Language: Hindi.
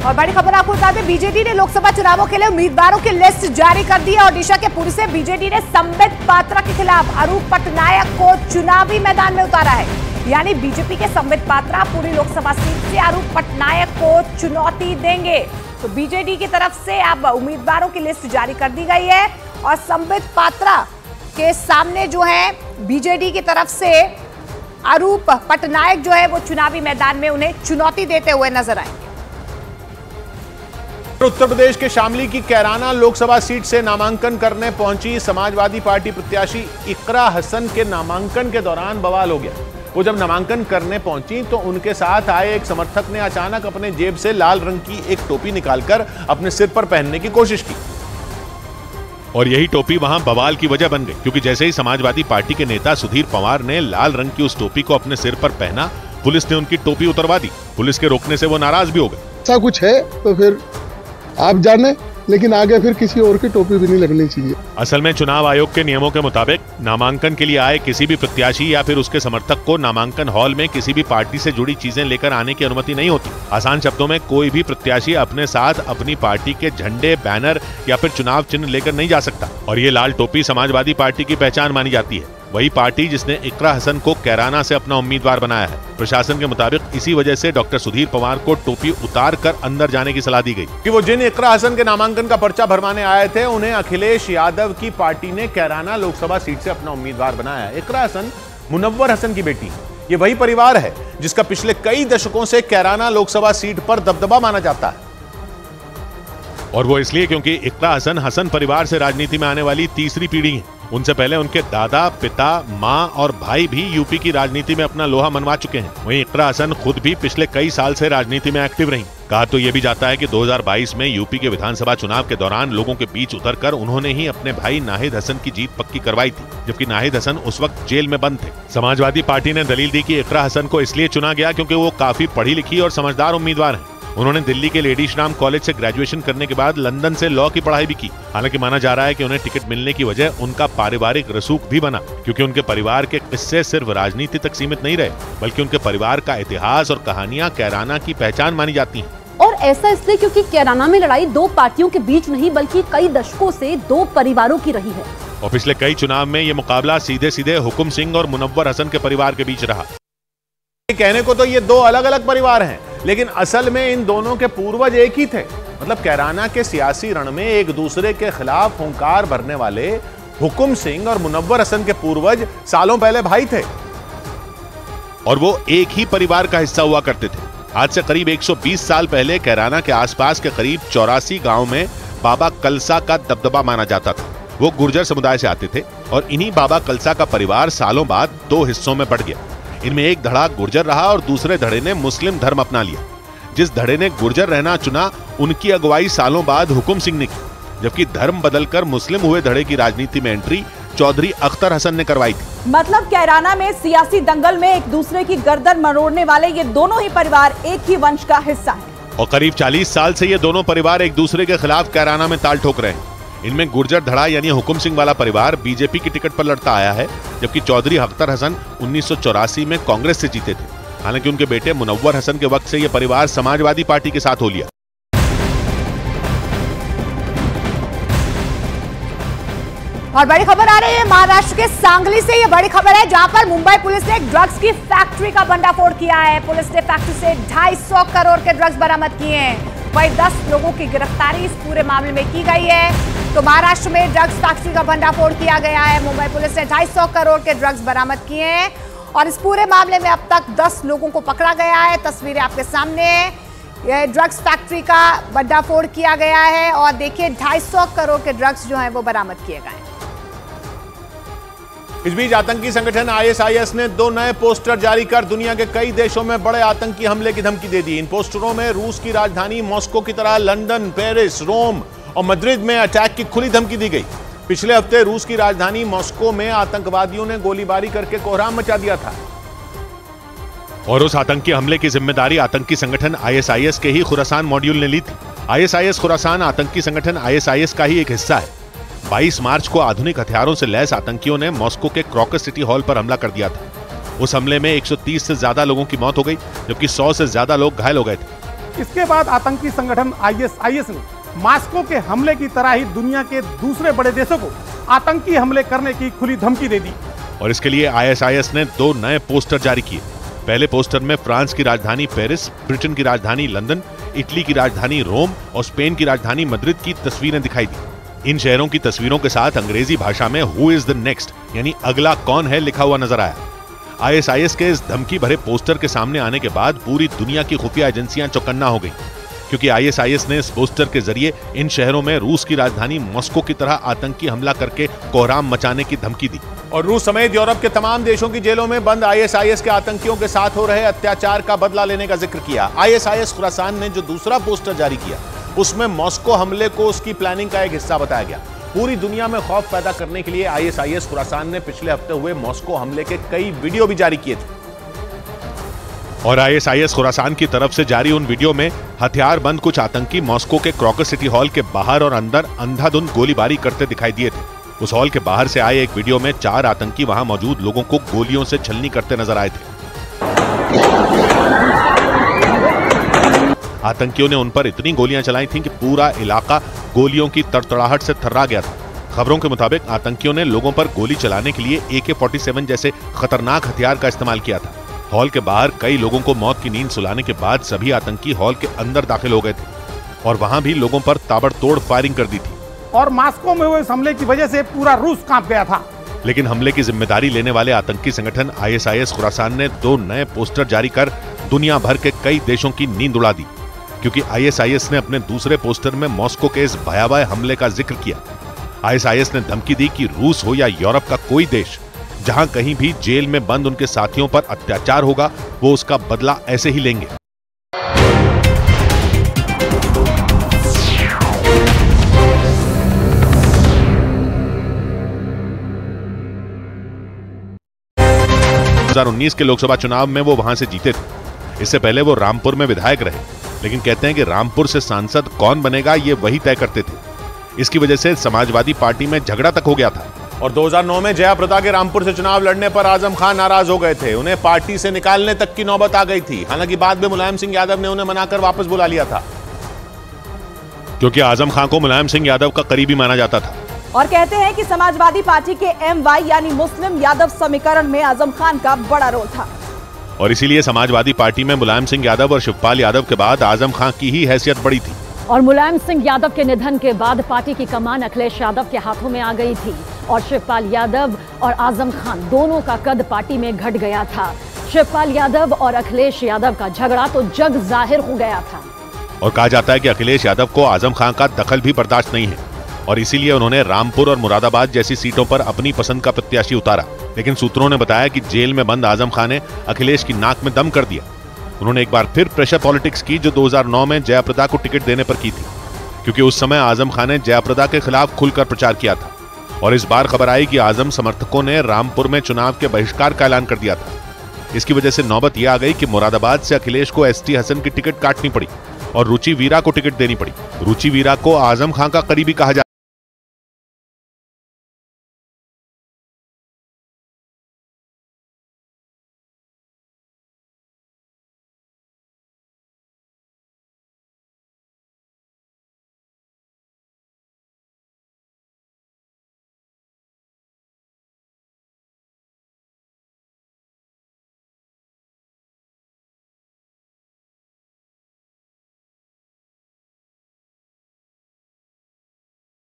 और बड़ी खबर आपको बता दें, बीजेडी ने लोकसभा चुनावों के लिए उम्मीदवारों की लिस्ट जारी कर दी है। ओडिशा के पुरी से बीजेडी ने संबित पात्रा के खिलाफ अरूप पटनायक को चुनावी मैदान में उतारा है। यानी बीजेपी के संबित पात्रा पुरी लोकसभा सीट से अरूप पटनायक को चुनौती देंगे। तो बीजेडी की तरफ से अब उम्मीदवारों की लिस्ट जारी कर दी गई है और संबित पात्रा के सामने जो है बीजेडी की तरफ से अरूप पटनायक जो है वो चुनावी मैदान में उन्हें चुनौती देते हुए नजर आएंगे। उत्तर प्रदेश के शामली की कैराना लोकसभा सीट से नामांकन करने पहुंची समाजवादी पार्टी प्रत्याशी इकरा हसन के नामांकन के दौरान बवाल हो गया। वो जब नामांकन करने पहुंची तो उनके साथ आए एक समर्थक ने अचानक अपने जेब से लाल रंग की एक टोपी निकालकर अपने सिर पर पहनने की कोशिश की और यही टोपी वहां बवाल की वजह बन गई, क्योंकि जैसे ही समाजवादी पार्टी के नेता सुधीर पवार ने लाल रंग की उस टोपी को अपने सिर पर पहना, पुलिस ने उनकी टोपी उतरवा दी। पुलिस के रोकने से वो नाराज भी हो गए। ऐसा कुछ है तो फिर आप जाने, लेकिन आगे फिर किसी और की टोपी भी नहीं लगनी चाहिए। असल में चुनाव आयोग के नियमों के मुताबिक नामांकन के लिए आए किसी भी प्रत्याशी या फिर उसके समर्थक को नामांकन हॉल में किसी भी पार्टी से जुड़ी चीजें लेकर आने की अनुमति नहीं होती। आसान शब्दों में कोई भी प्रत्याशी अपने साथ अपनी पार्टी के झंडे, बैनर या फिर चुनाव चिन्ह लेकर नहीं जा सकता। और ये लाल टोपी समाजवादी पार्टी की पहचान मानी जाती है, वही पार्टी जिसने इकरा हसन को कैराना से अपना उम्मीदवार बनाया है। प्रशासन के मुताबिक इसी वजह से डॉक्टर सुधीर पवार को टोपी उतार कर अंदर जाने की सलाह दी गई कि वो जिन इकरा हसन के नामांकन का पर्चा भरवाने आए थे उन्हें अखिलेश यादव की पार्टी ने कैराना लोकसभा सीट से अपना उम्मीदवार बनाया है। इकरा हसन मुनव्वर हसन की बेटी है। ये वही परिवार है जिसका पिछले कई दशकों से कैराना लोकसभा सीट पर दबदबा माना जाता है, और वो इसलिए क्योंकि इकरा हसन हसन परिवार से राजनीति में आने वाली तीसरी पीढ़ी है। उनसे पहले उनके दादा, पिता, माँ और भाई भी यूपी की राजनीति में अपना लोहा मनवा चुके हैं। वहीं इकरा हसन खुद भी पिछले कई साल से राजनीति में एक्टिव रही। कहा तो ये भी जाता है कि 2022 में यूपी के विधानसभा चुनाव के दौरान लोगों के बीच उतरकर उन्होंने ही अपने भाई नाहिद हसन की जीत पक्की करवाई थी, जबकि नाहिद हसन उस वक्त जेल में बंद थे। समाजवादी पार्टी ने दलील दी कि इकरा हसन को इसलिए चुना गया क्योंकि वो काफी पढ़ी लिखी और समझदार उम्मीदवार हैं। उन्होंने दिल्ली के लेडी श्रीराम कॉलेज से ग्रेजुएशन करने के बाद लंदन से लॉ की पढ़ाई भी की। हालांकि माना जा रहा है कि उन्हें टिकट मिलने की वजह उनका पारिवारिक रसूख भी बना, क्योंकि उनके परिवार के किस्से सिर्फ राजनीति तक सीमित नहीं रहे, बल्कि उनके परिवार का इतिहास और कहानियां कैराना की पहचान मानी जाती हैं। और ऐसा इसलिए क्योंकि कैराना में लड़ाई दो पार्टियों के बीच नहीं बल्कि कई दशकों से दो परिवारों की रही है। और पिछले कई चुनाव में ये मुकाबला सीधे सीधे हुकुम सिंह और मुनव्वर हसन के परिवार के बीच रहा। कहने को तो ये दो अलग अलग परिवार हैं, लेकिन असल में इन दोनों के पूर्वज एक ही थे। मतलब कैराना के सियासी रण में एक दूसरे के खिलाफ हुंकार भरने वाले हुकुम सिंह और मुनव्वर हसन के पूर्वज सालों पहले भाई थे और वो एक ही परिवार का हिस्सा हुआ करते थे। आज से करीब 120 साल पहले कैराना के आसपास के करीब 84 गांव में बाबा कलसा का दबदबा माना जाता था। वो गुर्जर समुदाय से आते थे और इन्हीं बाबा कलसा का परिवार सालों बाद दो हिस्सों में बढ़ गया। इनमें एक धड़ा गुर्जर रहा और दूसरे धड़े ने मुस्लिम धर्म अपना लिया। जिस धड़े ने गुर्जर रहना चुना उनकी अगुवाई सालों बाद हुकुम सिंह ने की, जबकि धर्म बदलकर मुस्लिम हुए धड़े की राजनीति में एंट्री चौधरी अख्तर हसन ने करवाई थी। मतलब कैराना में सियासी दंगल में एक दूसरे की गर्दन मरोड़ने वाले ये दोनों ही परिवार एक ही वंश का हिस्सा है और करीब 40 साल से ये दोनों परिवार एक दूसरे के खिलाफ कैराना में ताल ठोक रहे हैं। इनमें गुर्जर धड़ा यानी हुकुम सिंह वाला परिवार बीजेपी की टिकट पर लड़ता आया है, जबकि चौधरी अख्तर हसन 1984 में कांग्रेस से जीते थे। हालांकि उनके बेटे मुनव्वर हसन के वक्त से यह परिवार समाजवादी पार्टी के साथ हो लिया। और बड़ी खबर आ रही है महाराष्ट्र के सांगली से। ये बड़ी खबर है जहां पर मुंबई पुलिस ने ड्रग्स की फैक्ट्री का भंडाफोड़ किया है। पुलिस ने फैक्ट्री से 250 करोड़ के ड्रग्स बरामद किए हैं। वहीं 10 लोगों की गिरफ्तारी इस पूरे मामले में की गई है। तो महाराष्ट्र में ड्रग्स फैक्ट्री का भंडाफोड़ किया गया है। मुंबई पुलिस ने 250 करोड़ के ड्रग्स बरामद किए हैं और इस पूरे मामले में अब तक 10 लोगों को पकड़ा गया है। तस्वीरें आपके सामने है। यह ड्रग्स फैक्ट्री का भंडाफोड़ किया गया है और देखिए 250 करोड़ के ड्रग्स जो है वो बरामद किए गए हैं। इस बीच आतंकी संगठन ISIS ने 2 नए पोस्टर जारी कर दुनिया के कई देशों में बड़े आतंकी हमले की धमकी दे दी। इन पोस्टरों में रूस की राजधानी मॉस्को की तरह लंदन, पेरिस, रोम और मैड्रिड में अटैक की खुली धमकी दी गई। पिछले हफ्ते रूस की राजधानी मॉस्को में आतंकवादियों ने गोलीबारी करके कोहराम मचा दिया था और उस आतंकी हमले की जिम्मेदारी आतंकी संगठन ISIS के ही खुरासान मॉड्यूल ने ली थी। ISIS खुरासान आतंकी संगठन ISIS का ही एक हिस्सा है। 22 मार्च को आधुनिक हथियारों से लैस आतंकियों ने मॉस्को के क्रॉकस सिटी हॉल पर हमला कर दिया था। उस हमले में 130 से ज्यादा लोगों की मौत हो गई, जबकि 100 से ज्यादा लोग घायल हो गए थे। इसके बाद आतंकी संगठन ISIS ने मॉस्को के हमले की तरह ही दुनिया के दूसरे बड़े देशों को आतंकी हमले करने की खुली धमकी दे दी। और इसके लिए ISIS ने 2 नए पोस्टर जारी किए। पहले पोस्टर में फ्रांस की राजधानी पेरिस, ब्रिटेन की राजधानी लंदन, इटली की राजधानी रोम और स्पेन की राजधानी मद्रिद की तस्वीरें दिखाई दी। इन शहरों की तस्वीरों के साथ अंग्रेजी भाषा में हु इज द नेक्स्ट यानी अगला कौन है लिखा हुआ नजर आया। ISIS के इस धमकी भरे पोस्टर के सामने आने के बाद पूरी दुनिया की खुफिया एजेंसियां चौकन्ना हो गई, क्योंकि ISIS ने इस पोस्टर के जरिए इन शहरों में रूस की राजधानी मॉस्को की तरह आतंकी हमला करके कोहराम मचाने की धमकी दी। और रूस समेत यूरोप के तमाम देशों की जेलों में बंद ISIS के आतंकियों के साथ हो रहे अत्याचार का बदला लेने का जिक्र किया। ISIS खुरासान ने जो दूसरा पोस्टर जारी किया उसमें मॉस्को हमले को उसकी प्लानिंग का एक हिस्सा बताया गया। पूरी दुनिया में खौफ पैदा करने के लिए ISIS खुरासान ने पिछले हफ्ते हुए मॉस्को हमले के कई वीडियो भी जारी किए थे। और ISIS खुरासान की तरफ से जारी उन वीडियो में हथियारबंद कुछ आतंकी मॉस्को के क्रॉकर सिटी हॉल के बाहर और अंदर अंधाधुंध गोलीबारी करते दिखाई दिए थे। उस हॉल के बाहर से आए एक वीडियो में 4 आतंकी वहां मौजूद लोगों को गोलियों से छलनी करते नजर आए थे। आतंकियों ने उन पर इतनी गोलियां चलाई थीं कि पूरा इलाका गोलियों की तड़तड़ाहट से थर्रा गया था। खबरों के मुताबिक आतंकियों ने लोगों पर गोली चलाने के लिए AK-47 जैसे खतरनाक हथियार का इस्तेमाल किया था। हॉल के बाहर कई लोगों को मौत की नींद सुलाने के बाद सभी आतंकी हॉल के अंदर दाखिल हो गए थे और वहां भी लोगों पर ताबड़तोड़ फायरिंग कर दी थी। और मॉस्को में हुए इस हमले की वजह से पूरा रूस कांप गया था। लेकिन हमले की जिम्मेदारी लेने वाले आतंकी संगठन ISIS खुरासान ने 2 नए पोस्टर जारी कर दुनिया भर के कई देशों की नींद उड़ा दी, क्योंकि ISIS ने अपने दूसरे पोस्टर में मॉस्को के इस भयावह हमले का जिक्र किया। ISIS ने धमकी दी कि रूस हो या यूरोप का कोई देश जहां कहीं भी जेल में बंद उनके साथियों पर अत्याचार होगा वो उसका बदला ऐसे ही लेंगे। के लोकसभा चुनाव में वो वहां से जीते थे। इससे पहले वो रामपुर में विधायक रहे, लेकिन कहते हैं कि रामपुर से सांसद कौन बनेगा ये वही तय करते थे। इसकी वजह से समाजवादी पार्टी में झगड़ा तक हो गया था। और 2009 में जयाप्रदा के रामपुर से चुनाव लड़ने पर आजम खान नाराज हो गए थे। उन्हें पार्टी से निकालने तक की नौबत आ गई थी। हालांकि बाद में मुलायम सिंह यादव ने उन्हें मनाकर वापस बुला लिया था, क्योंकि आजम खान को मुलायम सिंह यादव का करीबी माना जाता था। और कहते हैं कि समाजवादी पार्टी के MY यानी मुस्लिम यादव समीकरण में आजम खान का बड़ा रोल था। और इसीलिए समाजवादी पार्टी में मुलायम सिंह यादव और शिवपाल यादव के बाद आजम खान की ही हैसियत बड़ी थी। और मुलायम सिंह यादव के निधन के बाद पार्टी की कमान अखिलेश यादव के हाथों में आ गई थी और शिवपाल यादव और आजम खान दोनों का कद पार्टी में घट गया था। शिवपाल यादव और अखिलेश यादव का झगड़ा तो जग जाहिर हो गया था। और कहा जाता है कि अखिलेश यादव को आजम खान का दखल भी बर्दाश्त नहीं है और इसीलिए उन्होंने रामपुर और मुरादाबाद जैसी सीटों पर अपनी पसंद का प्रत्याशी उतारा। लेकिन सूत्रों ने बताया कि जेल में बंद आजम खान ने अखिलेश की नाक में दम कर दिया। उन्होंने एक बार फिर प्रेशर पॉलिटिक्स की, जो 2009 में जयाप्रदा को टिकट देने पर की थी, क्योंकि उस समय आजम खान ने जयाप्रदा के खिलाफ खुलकर प्रचार किया था। और इस बार खबर आई कि आजम समर्थकों ने रामपुर में चुनाव के बहिष्कार का ऐलान कर दिया था। इसकी वजह से नौबत यह आ गई कि मुरादाबाद से अखिलेश को ST हसन की टिकट काटनी पड़ी और रुचि वीरा को टिकट देनी पड़ी। रुचि वीरा को आजम खान का करीबी कहा